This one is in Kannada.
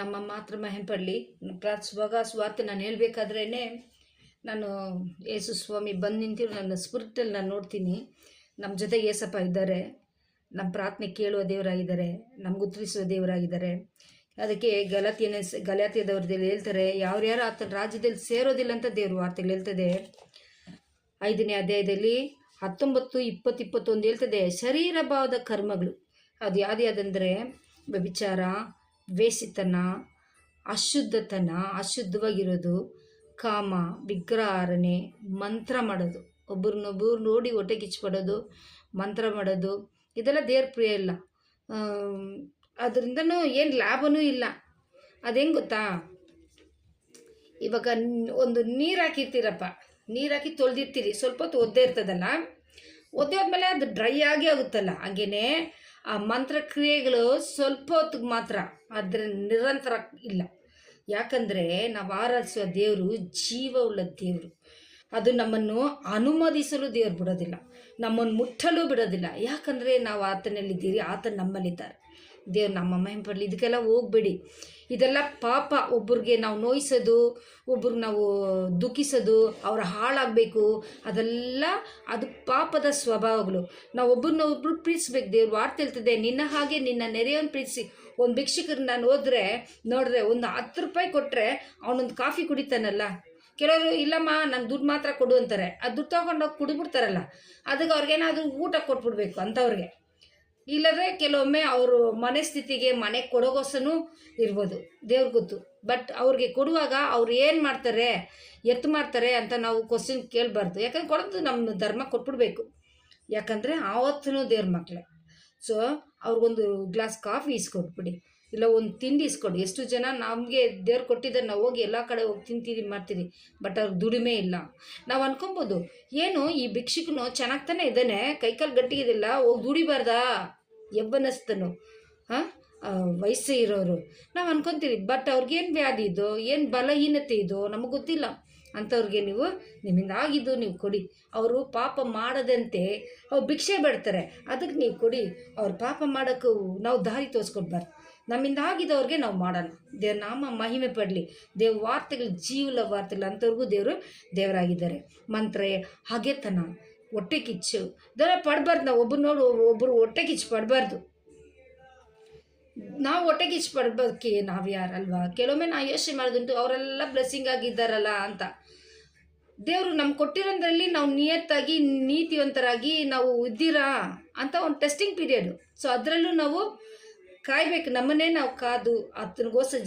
ನಮ್ಮ ಮಾತ್ರ ಮಹಿಮೆ ಪಡಲಿ. ಸುವಾರ್ತೆ ನಾನು ಹೇಳ್ಬೇಕಾದ್ರೇ ನಾನು ಯೇಸು ಸ್ವಾಮಿ ಬಂದು ನಿಂತಿರೋ ನನ್ನ ಸ್ಪಿರಿಟಲ್ಲಿ ನಾನು ನೋಡ್ತೀನಿ. ನಮ್ಮ ಜೊತೆಗೆ ಏಸಪ್ಪ ಇದ್ದಾರೆ, ನಮ್ಮ ಪ್ರಾರ್ಥನೆ ಕೇಳುವ ದೇವರಾಗಿದ್ದಾರೆ, ನಮ್ಗೆ ಉತ್ತರಿಸುವ ದೇವರಾಗಿದ್ದಾರೆ. ಅದಕ್ಕೆ ಗಲಾತ್ಯದವ್ರದಲ್ಲಿ ಹೇಳ್ತಾರೆ, ಯಾರ್ಯಾರು ಆತನ ರಾಜ್ಯದಲ್ಲಿ ಸೇರೋದಿಲ್ಲ ಅಂತ ದೇವ್ರ ವಾರ್ತೆಗಳು ಹೇಳ್ತದೆ. 5ನೇ ಅಧ್ಯಾಯದಲ್ಲಿ 19, 20, 21 ಹೇಳ್ತದೆ, ಶರೀರ ಭಾವದ ಕರ್ಮಗಳು. ಅದು ಯಾವ್ದಂದರೆ ವ್ಯಭಿಚಾರ, ವೇಸಿತನ, ಅಶುದ್ಧತನ, ಅಶುದ್ಧವಾಗಿರೋದು, ಕಾಮ, ವಿಗ್ರಹಾರಾಧನೆ, ಮಂತ್ರ ಮಾಡೋದು, ಒಬ್ಬರನ್ನೊಬ್ಬರು ನೋಡಿ ಹೊಟ್ಟೆ ಕಿಚ್ಪಡೋದು, ಮಂತ್ರ ಮಾಡೋದು, ಇದೆಲ್ಲ ದೇವ್ರ ಪ್ರಿಯ ಇಲ್ಲ. ಅದರಿಂದನೂ ಏನು ಲಾಭನೂ ಇಲ್ಲ. ಅದು ಹೆಂಗೆ ಗೊತ್ತಾ, ಇವಾಗ ಒಂದು ನೀರು ಹಾಕಿರ್ತೀರಪ್ಪ, ನೀರು ಹಾಕಿ ತೊಳೆದಿರ್ತೀರಿ, ಸ್ವಲ್ಪ ಹೊತ್ತು ಒದ್ದೆ ಇರ್ತದಲ್ಲ, ಒದ್ದೆ ಆದಮೇಲೆ ಅದು ಡ್ರೈ ಆಗೇ ಆಗುತ್ತಲ್ಲ. ಹಾಗೇನೆ ಆ ಮಂತ್ರಕ್ರಿಯೆಗಳು ಸ್ವಲ್ಪ ಹೊತ್ತಿಗೆ ಮಾತ್ರ, ಅದರ ನಿರಂತರ ಇಲ್ಲ. ಯಾಕಂದರೆ ನಾವು ಆರಾಧಿಸುವ ದೇವರು ಜೀವವುಳ್ಳ ದೇವರು. ಅದು ನಮ್ಮನ್ನು ಅನುಮೋದಿಸಲು ದೇವ್ರು ಬಿಡೋದಿಲ್ಲ, ನಮ್ಮನ್ನು ಮುಟ್ಟಲು ಬಿಡೋದಿಲ್ಲ. ಯಾಕಂದರೆ ನಾವು ಆತನಲ್ಲಿದ್ದೀರಿ, ಆತನ ನಮ್ಮಲ್ಲಿದ್ದಾರೆ. ದೇವ್ರು ನಮ್ಮ ಮಹಿಮೆ ಪಡಲಿ. ಇದಕ್ಕೆಲ್ಲ ಹೋಗಬೇಡಿ. ಇದೆಲ್ಲ ಪಾಪ. ಒಬ್ರಿಗೆ ನಾವು ನೋಯಿಸೋದು, ಒಬ್ರಿಗೆ ನಾವು ದುಃಖಿಸೋದು, ಅವರ ಹಾಳಾಗಬೇಕು, ಅದು ಪಾಪದ ಸ್ವಭಾವಗಳು. ನಾವು ಒಬ್ಬರನ್ನೊಬ್ರು ಪ್ರೀತಿಸ್ಬೇಕು. ದೇವ್ರು ವಾರ್ತೆ ಹೇಳ್ತದೆ, ನಿನ್ನ ಹಾಗೆ ನಿನ್ನ ನೆರೆಯನ್ನು ಪ್ರೀತಿಸಿ. ಒಂದು ಭಿಕ್ಷುಕರನ್ನ ನಾನು ನೋಡಿದ್ರೆ ಒಂದು 10 ರೂಪಾಯಿ ಕೊಟ್ಟರೆ ಅವನೊಂದು ಕಾಫಿ ಕುಡಿತಾನಲ್ಲ. ಕೆಲವರು ಇಲ್ಲಮ್ಮ ನಂಗೆ ದುಡ್ಡು ಮಾತ್ರ ಕೊಡು ಅಂತಾರೆ. ಆ ದುಡ್ಡು ತೊಗೊಂಡೋಗಿ ಕುಡಿದ್ಬಿಡ್ತಾರಲ್ಲ, ಅದಕ್ಕೆ ಅವ್ರಿಗೇನಾದರೂ ಊಟ ಕೊಟ್ಬಿಡ್ಬೇಕು ಅಂಥವ್ರಿಗೆ. ಇಲ್ಲದ್ರೆ ಕೆಲವೊಮ್ಮೆ ಅವರು ಮನಸ್ಥಿತಿಗೆ ಮನೆ ಕೊಡೋಗೋಸನೂ ಇರ್ಬೋದು, ದೇವ್ರಿಗೆ ಗೊತ್ತು. ಬಟ್ ಅವ್ರಿಗೆ ಕೊಡುವಾಗ ಅವ್ರು ಏನು ಮಾಡ್ತಾರೆ, ಮಾಡ್ತಾರೆ ಅಂತ ನಾವು ಕ್ವಶನ್ ಕೇಳಬಾರ್ದು. ಯಾಕಂದ್ರೆ ಕೊಡೋದು ನಮ್ಮ ಧರ್ಮ, ಕೊಟ್ಬಿಡ್ಬೇಕು. ಯಾಕಂದರೆ ಆವತ್ತೂ ದೇವ್ರ ಮಕ್ಕಳೇ. ಸೊ ಅವ್ರಿಗೊಂದು ಗ್ಲಾಸ್ ಕಾಫಿ ಇಸ್ಕೊಟ್ಬಿಡಿ, ಇಲ್ಲ ಒಂದು ತಿಂಡಿ ಇಸ್ಕೊಡಿ. ಎಷ್ಟು ಜನ ನಮಗೆ ದೇವ್ರು ಕೊಟ್ಟಿದ್ದಾರೆ, ನಾವು ಹೋಗಿ ಎಲ್ಲ ಕಡೆ ಹೋಗಿ ತಿಂತೀರಿ ಮಾಡ್ತೀರಿ, ಬಟ್ ಅವ್ರಿಗೆ ದುಡಿಮೆ ಇಲ್ಲ. ನಾವು ಅನ್ಕೊಬೋದು, ಏನು ಈ ಭಿಕ್ಷುಕನು ಚೆನ್ನಾಗಿ ತಾನೇ ಇದ್ದಾನೆ, ಕೈಕಾಲು ಗಟ್ಟಿಗಿದಿಲ್ಲ, ಹೋಗಿ ದುಡಿಬಾರ್ದಾ ಎಬ್ಬನಸ್ತನು ವಯಸ್ಸೇ ಇರೋರು ನಾವು ಅನ್ಕೊತೀರಿ. ಬಟ್ ಅವ್ರಿಗೇನು ವ್ಯಾಧಿ ಇದೋ, ಏನು ಬಲಹೀನತೆ ಇದೋ ನಮಗೆ ಗೊತ್ತಿಲ್ಲ. ಅಂಥವ್ರಿಗೆ ನಿಮ್ಮಿಂದ ಆಗಿದ್ದು ನೀವು ಕೊಡಿ. ಅವರು ಪಾಪ ಮಾಡದಂತೆ ಅವ್ರು ಭಿಕ್ಷೆ ಬೇಡ್ತಾರೆ, ಅದಕ್ಕೆ ನೀವು ಕೊಡಿ. ಅವ್ರು ಪಾಪ ಮಾಡೋಕ್ಕೂ ನಾವು ದಾರಿ ತೋರಿಸ್ಕೊಡ್ಬಾರ್ದು. ನಮ್ಮಿಂದ ಆಗಿದ್ದವ್ರಿಗೆ ನಾವು ಮಾಡೋಣ. ದೇವ್ರ ನಾಮ ಮಹಿಮೆ ಪಡಲಿ. ದೇವ್ರ ವಾರ್ತೆಗಳು ಜೀವಲ ವಾರ್ತೆಗಳು. ಅಂಥವ್ರಿಗೂ ದೇವರಾಗಿದ್ದಾರೆ. ಮಂತ್ರ, ಹಗೆತನ, ಹೊಟ್ಟೆ ಕಿಚ್ಚು ಇದೆಲ್ಲ ಪಡಬಾರ್ದು. ನಾವು ಒಬ್ಬರು ಹೊಟ್ಟೆ ಕಿಚ್ಚು ಪಡಬಾರ್ದು. ನಾವು ಹೊಟ್ಟೆ ಕಿಚ್ಚು ಪಡ್ಬೋದಕ್ಕೆ ನಾವು ಯಾರಲ್ವಾ. ಕೆಲವೊಮ್ಮೆ ನಾವು ಯೋಚನೆ ಮಾಡೋದುಂಟು, ಅವರೆಲ್ಲ ಬ್ಲೆಸ್ಸಿಂಗ್ ಆಗಿದ್ದಾರಲ್ಲ ಅಂತ. ದೇವರು ನಮ್ಗೆ ಕೊಟ್ಟಿರೋದ್ರಲ್ಲಿ ನಾವು ನಿಯತ್ತಾಗಿ ನೀತಿವಂತರಾಗಿ ನಾವು ಇದ್ದೀರಾ ಅಂತ ಒಂದು ಟೆಸ್ಟಿಂಗ್ ಪೀರಿಯಡು. ಸೊ ಅದರಲ್ಲೂ ನಾವು ಕಾಯ್ಬೇಕು. ನಮ್ಮನ್ನೇ ನಾವು ಕಾದು ಆತನಿಗೋಸ್ಕರ